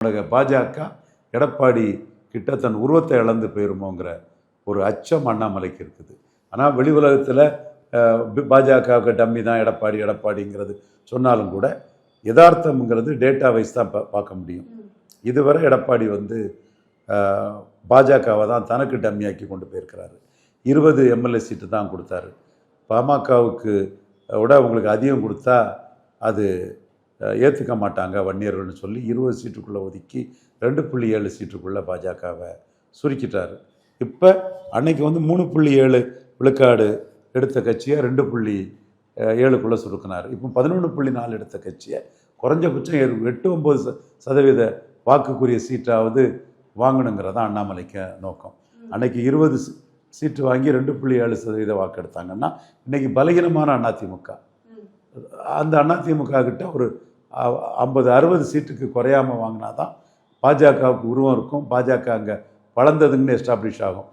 பாஜக எடப்பாடி கிட்ட தன் உருவத்தை இழந்து போயிருமோங்கிற ஒரு அச்சம் அண்ணாமலைக்கு இருக்குது. ஆனால் வெளி உலகத்தில் பாஜகவுக்கு டம்மி தான் எடப்பாடிங்கிறது சொன்னாலும் கூட யதார்த்தம்ங்கிறது டேட்டா வைஸ் தான் பார்க்க முடியும். இதுவரை எடப்பாடி பாஜகவை தான் தனக்கு டம்மியாக்கி கொண்டு போயிருக்கிறாரு. 20 எம்எல்ஏ சீட்டு தான் கொடுத்தாரு. பாமகவுக்கு விட உங்களுக்கு அதிகம் கொடுத்தா அது ஏற்றுக்க மாட்டாங்க வன்னியர்கள்னு சொல்லி 20 சீட்டுக்குள்ளே ஒதுக்கி 2.7 சீட்டுக்குள்ளே பாஜகவை சுருக்கிட்டார். இப்போ அன்னைக்கு 3.7 விழுக்காடு எடுத்த கட்சியை 2.7க்குள்ளே சுருக்கினார். இப்போ 11.4 எடுத்த கட்சியை குறைஞ்சபட்சம் 8-9% வாக்குக்குரிய சீட்டாவது வாங்கணுங்கிறதான் அண்ணாமலைக்கு நோக்கம். அன்னைக்கு 20 சீட்டு வாங்கி 2.7% வாக்கு எடுத்தாங்கன்னா இன்னைக்கு பலகீனமான அதிமுக, அந்த அதிமுக கிட்ட ஒரு 50-60 சீட்டுக்கு குறையாமல் வாங்கினா தான் பாஜகவுக்கு உருவம் இருக்கும், பாஜக அங்கே வளர்ந்ததுன்னு எஸ்டாப்ளிஷ் ஆகும்.